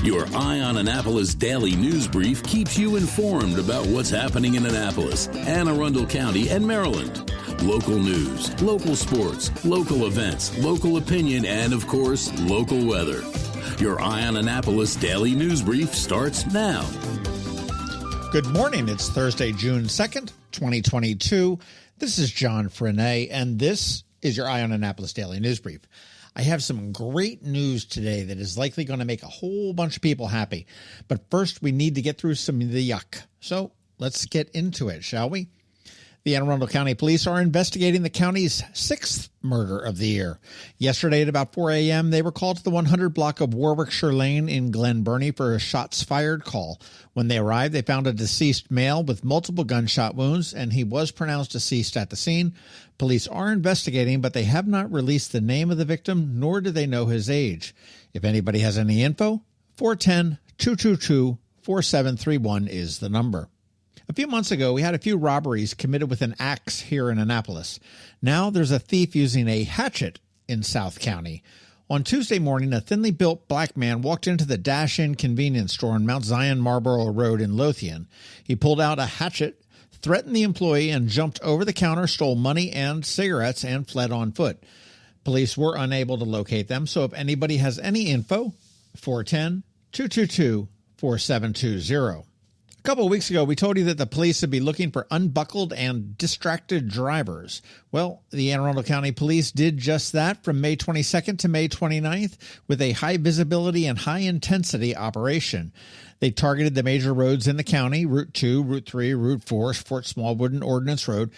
Your Eye on Annapolis daily news brief keeps you informed about what's happening in Annapolis and Arundel County and Maryland. Local news, local sports, local events, local opinion, and, of course, local weather. Your Eye on Annapolis daily news brief starts now. Good morning. It's Thursday, June 2nd, 2022. This is John Frenaye, and this is your Eye on Annapolis daily news brief. I have some great news today that is likely going to make a whole bunch of people happy. But first, we need to get through some of the yuck. So let's get into it, shall we? The Arundel County Police are investigating the county's sixth murder of the year. Yesterday at about 4 a.m., they were called to the 100 block of Warwickshire Lane in Glen Burnie for a shots fired call. When they arrived, they found a deceased male with multiple gunshot wounds, and he was pronounced deceased at the scene. Police are investigating, but they have not released the name of the victim, nor do they know his age. If anybody has any info, 410-222-4731 is the number. A few months ago, we had a few robberies committed with an axe here in Annapolis. Now there's a thief using a hatchet in South County. On Tuesday morning, a thinly built black man walked into the Dash Inn convenience store on Mount Zion Marlborough Road in Lothian. He pulled out a hatchet, threatened the employee, and jumped over the counter, stole money and cigarettes, and fled on foot. Police were unable to locate them, so if anybody has any info, 410-222-4720. A couple of weeks ago, we told you that the police would be looking for unbuckled and distracted drivers. Well, the Anne Arundel County Police did just that from May 22nd to May 29th with a high visibility and high intensity operation. They targeted the major roads in the county, Route 2, Route 3, Route 4, Fort Smallwood, and Ordnance Road,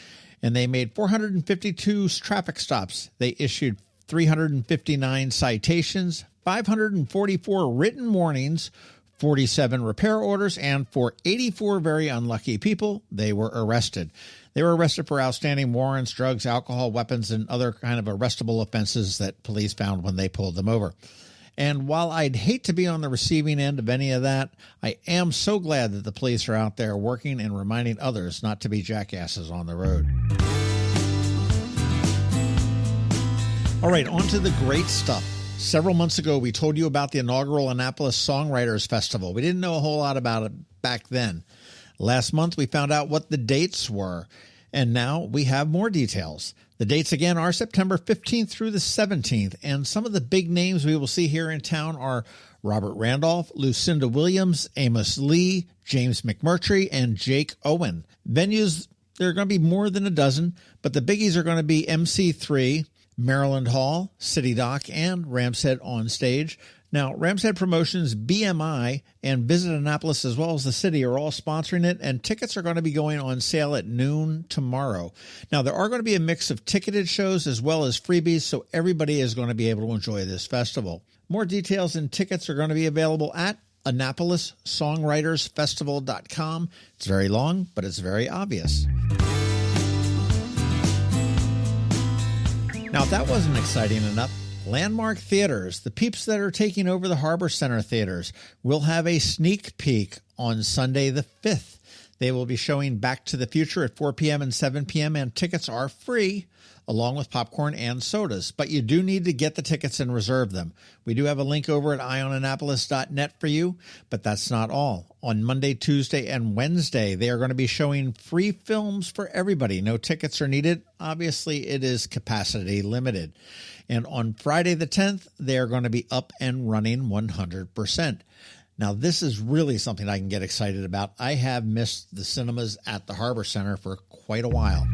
and they made 452 traffic stops. They issued 359 citations, 544 written warnings, 47 repair orders, and for 84 very unlucky people, they were arrested. They were arrested for outstanding warrants, drugs, alcohol, weapons, and other kind of arrestable offenses that police found when they pulled them over. And while I'd hate to be on the receiving end of any of that, I am so glad that the police are out there working and reminding others not to be jackasses on the road. All right, on to the great stuff. Several months ago, we told you about the inaugural Annapolis Songwriters Festival. We didn't know a whole lot about it back then. Last month, we found out what the dates were, and now we have more details. The dates, again, are September 15th through the 17th, and some of the big names we will see here in town are Robert Randolph, Lucinda Williams, Amos Lee, James McMurtry, and Jake Owen. Venues, there are going to be more than a dozen, but the biggies are going to be MC3, Maryland Hall, City Dock, and Ramshead on Stage. Now, Ramshead Promotions, BMI, and Visit Annapolis, as well as the city, are all sponsoring it, and tickets are going to be going on sale at noon tomorrow. Now, there are going to be a mix of ticketed shows as well as freebies, so everybody is going to be able to enjoy this festival. More details and tickets are going to be available at AnnapolisSongwritersFestival.com. It's very long, but it's very obvious. Now, if that wasn't exciting enough, Landmark Theaters, the peeps that are taking over the Harbour Center theaters, will have a sneak peek on Sunday the 5th. They will be showing Back to the Future at 4 p.m. and 7 p.m., and tickets are free, along with popcorn and sodas. But you do need to get the tickets and reserve them. We do have a link over at eyeonannapolis.net for you, but that's not all. On Monday, Tuesday, and Wednesday, they are going to be showing free films for everybody. No tickets are needed. Obviously, it is capacity limited. And on Friday the 10th, they are going to be up and running 100%. Now, this is really something I can get excited about. I have missed the cinemas at the Harbour Center for quite a while.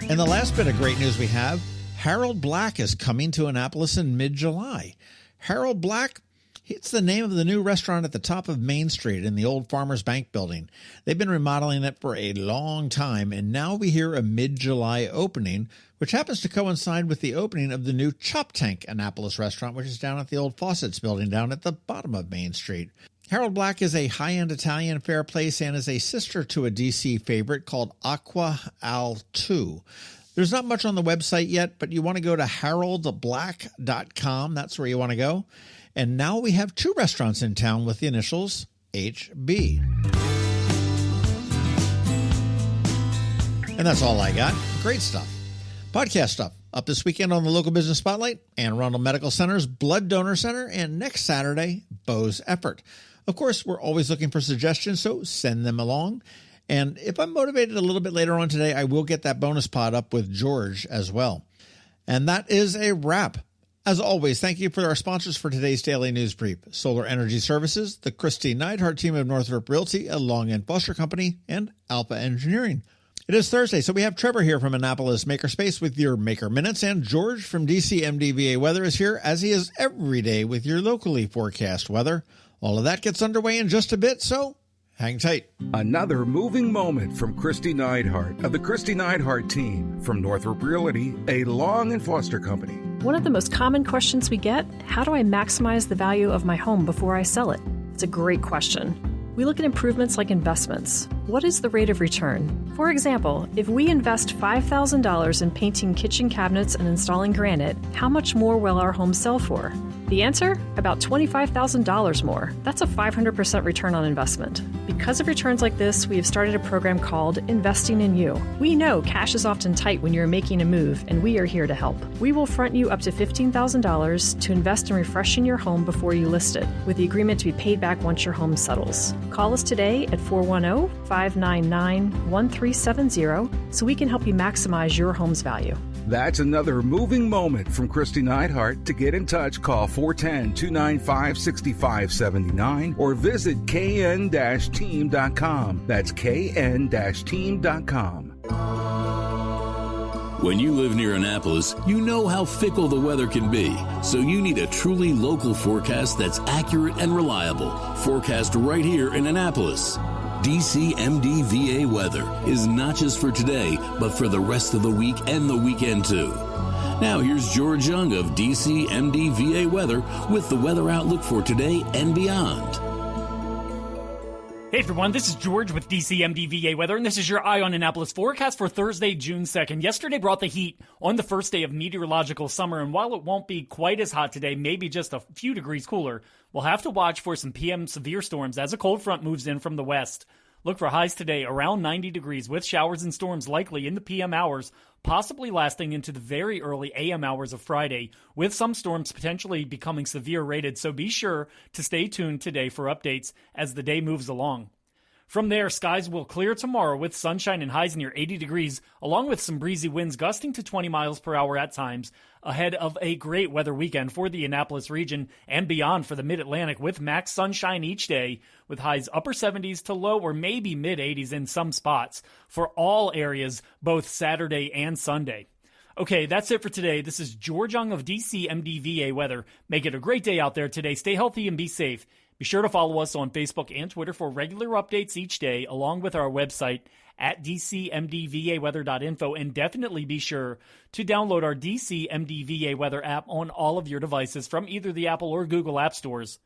And the last bit of great news we have, Harold Black is coming to Annapolis in mid-July. Harold Black, it's the name of the new restaurant at the top of Main Street in the old Farmers Bank building. They've been remodeling it for a long time, and now we hear a mid-July opening, which happens to coincide with the opening of the new Chop Tank Annapolis restaurant, which is down at the old Fawcett's building down at the bottom of Main Street. Harold Black is a high-end Italian fare place and is a sister to a D.C. favorite called Acqua al 2. There's not much on the website yet, but you want to go to haroldblack.com. That's where you want to go. And now we have two restaurants in town with the initials HB. And that's all I got. Great stuff. Podcast stuff. Up this weekend on the Local Business Spotlight, Arundel Medical Center's Blood Donor Center, and next Saturday, Beau's Effort. Of course, we're always looking for suggestions, so send them along. And if I'm motivated a little bit later on today, I will get that bonus pod up with George as well. And that is a wrap. As always, thank you for our sponsors for today's Daily News Brief: Solar Energy Services, the Kristi Neidhardt Team of Northrop Realty, a Long and Foster Company, and Alpha Engineering. It is Thursday, so we have Trevor here from Annapolis Makerspace with your Maker Minutes, and George from DC MDVA Weather is here, as he is every day, with your locally forecast weather. All of that gets underway in just a bit, so hang tight. Another moving moment from Kristi Neidhardt of the Kristi Neidhardt Team from Northrop Realty, a Long and Foster Company. One of the most common questions we get: how do I maximize the value of my home before I sell it? It's a great question. We look at improvements like investments. What is the rate of return? For example, if we invest $5,000 in painting kitchen cabinets and installing granite, how much more will our home sell for? The answer? About $25,000 more. That's a 500% return on investment. Because of returns like this, we have started a program called Investing in You. We know cash is often tight when you're making a move, and we are here to help. We will front you up to $15,000 to invest in refreshing your home before you list it, with the agreement to be paid back once your home settles. Call us today at 410-599-1370 so we can help you maximize your home's value. That's another moving moment from Kristi Neidhardt. To get in touch, call 410-295-6579 or visit kn-team.com. That's kn-team.com. When you live near Annapolis, you know how fickle the weather can be. So you need a truly local forecast that's accurate and reliable. Forecast right here in Annapolis. DCMDVA Weather is not just for today, but for the rest of the week and the weekend too. Now here's George Young of DCMDVA Weather with the weather outlook for today and beyond. Hey everyone, this is George with DCMDVA Weather, and this is your Eye on Annapolis forecast for Thursday, June 2nd. Yesterday brought the heat on the first day of meteorological summer, and while it won't be quite as hot today, maybe just a few degrees cooler, we'll have to watch for some PM severe storms as a cold front moves in from the west. Look for highs today around 90 degrees with showers and storms likely in the PM hours, possibly lasting into the very early AM hours of Friday, with some storms potentially becoming severe rated, so be sure to stay tuned today for updates as the day moves along. From there, skies will clear tomorrow with sunshine and highs near 80 degrees, along with some breezy winds gusting to 20 miles per hour at times, ahead of a great weather weekend for the Annapolis region and beyond for the Mid-Atlantic, with max sunshine each day, with highs upper 70s to low or maybe mid-80s in some spots for all areas, both Saturday and Sunday. Okay, that's it for today. This is George Young of DCMDVA Weather. Make it a great day out there today. Stay healthy and be safe. Be sure to follow us on Facebook and Twitter for regular updates each day, along with our website at dcmdvaweather.info, and definitely be sure to download our DCMDVA Weather app on all of your devices from either the Apple or Google app stores,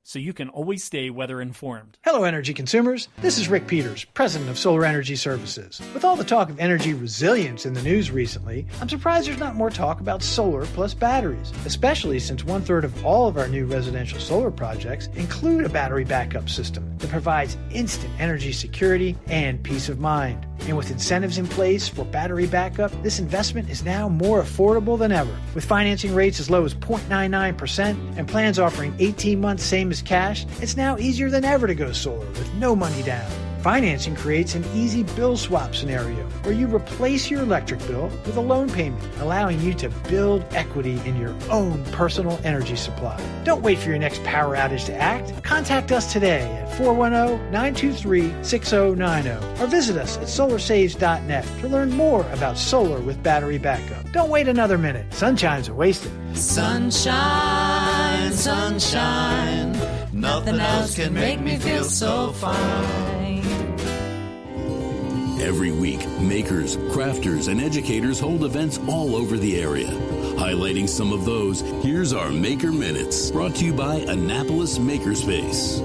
so you can always stay weather informed. Hello, energy consumers. This is Rick Peters, president of Solar Energy Services. With all the talk of energy resilience in the news recently, I'm surprised there's not more talk about solar plus batteries, especially since 1/3 of all of our new residential solar projects include a battery backup system that provides instant energy security and peace of mind. And with incentives in place for battery backup, this investment is now more affordable than ever. With financing rates as low as 0.99% and plans offering 18 months same as cash, it's now easier than ever to go solar with no money down. Financing creates an easy bill swap scenario where you replace your electric bill with a loan payment, allowing you to build equity in your own personal energy supply. Don't wait for your next power outage to act. Contact us today at 410-923-6090 or visit us at solarsaves.net to learn more about solar with battery backup. Don't wait another minute. Sunshine's are wasted. Sunshine, sunshine, nothing else can make me feel so fine. Every week, makers, crafters, and educators hold events all over the area. Highlighting some of those, here's our Maker Minutes, brought to you by Annapolis Makerspace.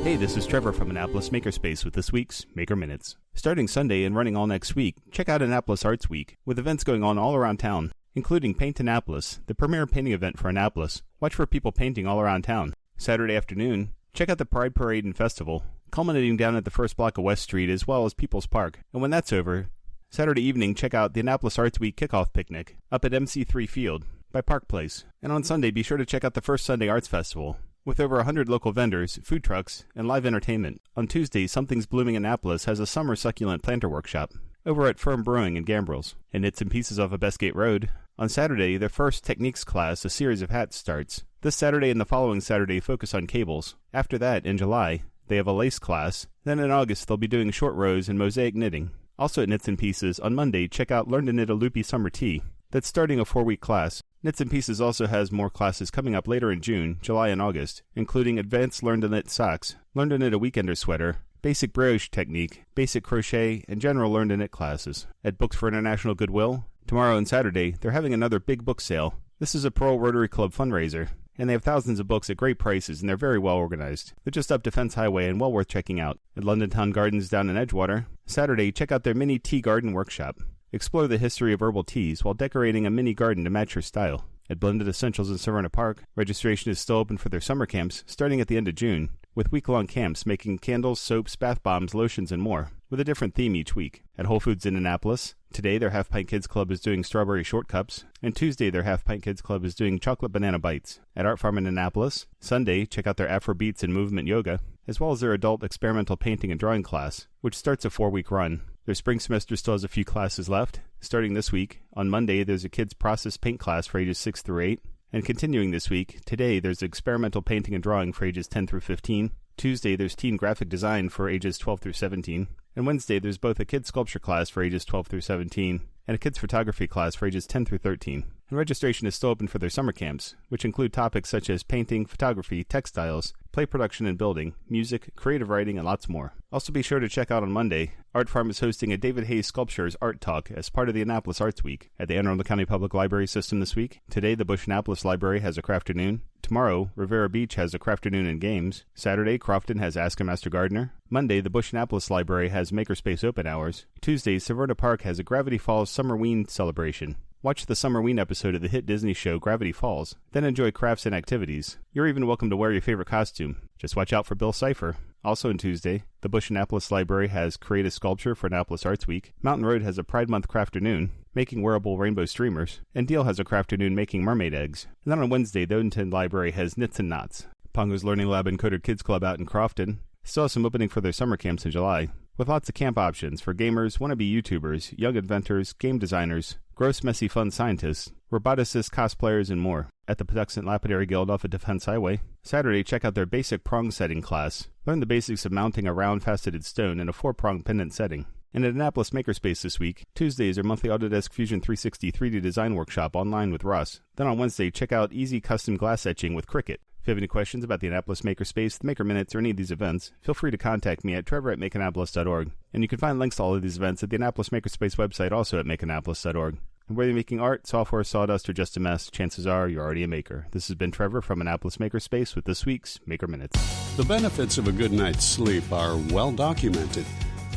Hey, this is Trevor from Annapolis Makerspace with this week's Maker Minutes. Starting Sunday and running all next week, check out Annapolis Arts Week, with events going on all around town, including Paint Annapolis, the premier painting event for Annapolis. Watch for people painting all around town. Saturday afternoon, check out the Pride Parade and Festival, culminating down at the first block of West Street as well as People's Park. And when that's over, Saturday evening, check out the Annapolis Arts Week Kickoff Picnic up at MC3 Field by Park Place. And on Sunday, be sure to check out the First Sunday Arts Festival, with over 100 local vendors, food trucks, and live entertainment. On Tuesday, Something's Blooming Annapolis has a summer succulent planter workshop over at Firm Brewing in Gambrels, and Knits and Pieces off of Bestgate Road. On Saturday, their first Techniques class, a series of hats, starts. This Saturday and the following Saturday focus on cables. After that, in July, they have a lace class. Then in August, they'll be doing short rows and mosaic knitting. Also at Knits and Pieces, on Monday, check out Learn to Knit a Loopy Summer Tee. That's starting a 4-week class. Knits and Pieces also has more classes coming up later in June, July, and August, including Advanced Learn to Knit Socks, Learn to Knit a Weekender Sweater, Basic Brioche Technique, Basic Crochet, and General Learn to Knit classes. At Books for International Goodwill, tomorrow and Saturday, they're having another big book sale. This is a Pearl Rotary Club fundraiser, and they have thousands of books at great prices, and they're very well organized. They're just up Defense Highway and well worth checking out. At London Town Gardens down in Edgewater, Saturday, check out their mini tea garden workshop. Explore the history of herbal teas while decorating a mini garden to match your style. At Blended Essentials in Serena Park, registration is still open for their summer camps starting at the end of June, with week-long camps making candles, soaps, bath bombs, lotions, and more, with a different theme each week. At Whole Foods in Annapolis, today their Half Pint Kids Club is doing strawberry short cups, and Tuesday their Half Pint Kids Club is doing chocolate banana bites. At Art Farm in Annapolis, Sunday, check out their Afro Beats and Movement Yoga, as well as their adult experimental painting and drawing class, which starts a 4-week run. Their spring semester still has a few classes left. Starting this week, on Monday, there's a kids' process paint class for ages 6 through 8. And continuing this week, today there's experimental painting and drawing for ages 10 through 15. Tuesday, there's teen graphic design for ages 12 through 17. And Wednesday, there's both a kids' sculpture class for ages 12 through 17 and a kids' photography class for ages 10 through 13. And registration is still open for their summer camps, which include topics such as painting, photography, textiles, play production and building, music, creative writing, and lots more. Also be sure to check out on Monday, Art Farm is hosting a David Hayes Sculptures Art Talk as part of the Annapolis Arts Week at the Arundel County Public Library System this week. Today, the Bush Annapolis Library has a crafternoon. Tomorrow, Rivera Beach has a crafternoon and games. Saturday, Crofton has Ask a Master Gardener. Monday, the Bush Annapolis Library has Makerspace open hours. Tuesday, Severna Park has a Gravity Falls Summerween celebration. Watch the Summerween episode of the hit Disney show Gravity Falls, then enjoy crafts and activities. You're even welcome to wear your favorite costume. Just watch out for Bill Cipher. Also on Tuesday, the Bush Annapolis Library has Create a Sculpture for Annapolis Arts Week. Mountain Road has a Pride Month crafternoon, making wearable rainbow streamers, and Deal has a crafternoon making mermaid eggs. And then on Wednesday, the Odenton Library has Knits and Knots. Pongo's Learning Lab and Coder Kids Club out in Crofton still has some opening for their summer camps in July, with lots of camp options for gamers, wannabe YouTubers, young inventors, game designers, gross, messy, fun scientists, roboticists, cosplayers, and more. At the Patuxent Lapidary Guild off at Defense Highway, Saturday, check out their basic prong setting class. Learn the basics of mounting a round faceted stone in a 4-prong pendant setting. And at Annapolis Makerspace this week, Tuesday is our monthly Autodesk Fusion 360 3D design workshop online with Russ. Then on Wednesday, check out Easy Custom Glass Etching with Cricut. If you have any questions about the Annapolis Makerspace, the Maker Minutes, or any of these events, feel free to contact me at trevor@makeannapolis.org. And you can find links to all of these events at the Annapolis Makerspace website, also at makeannapolis.org. And whether you're making art, software, sawdust, or just a mess, chances are you're already a maker. This has been Trevor from Annapolis Makerspace with this week's Maker Minutes. The benefits of a good night's sleep are well documented.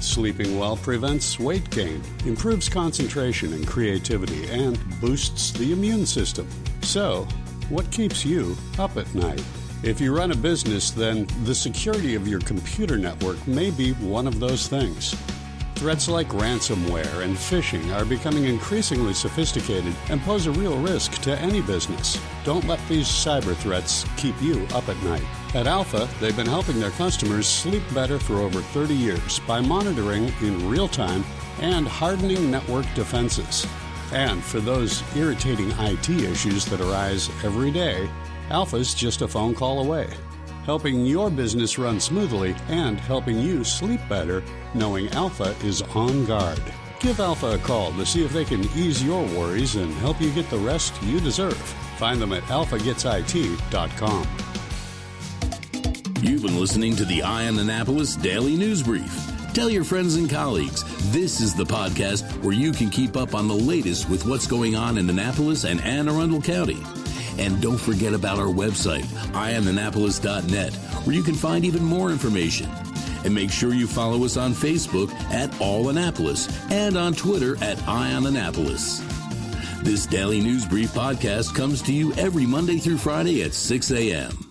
Sleeping well prevents weight gain, improves concentration and creativity, and boosts the immune system. So, what keeps you up at night? If you run a business, then the security of your computer network may be one of those things. Threats like ransomware and phishing are becoming increasingly sophisticated and pose a real risk to any business. Don't let these cyber threats keep you up at night. At Alpha, they've been helping their customers sleep better for over 30 years by monitoring in real time and hardening network defenses. And for those irritating IT issues that arise every day, Alpha's just a phone call away, helping your business run smoothly and helping you sleep better, knowing Alpha is on guard. Give Alpha a call to see if they can ease your worries and help you get the rest you deserve. Find them at alphagetsit.com. You've been listening to the Eye on Annapolis Daily News Brief. Tell your friends and colleagues, this is the podcast where you can keep up on the latest with what's going on in Annapolis and Anne Arundel County. And don't forget about our website, eyeonannapolis.net, where you can find even more information. And make sure you follow us on Facebook at All Annapolis and on Twitter at Eye on Annapolis. This Daily News Brief podcast comes to you every Monday through Friday at 6 a.m.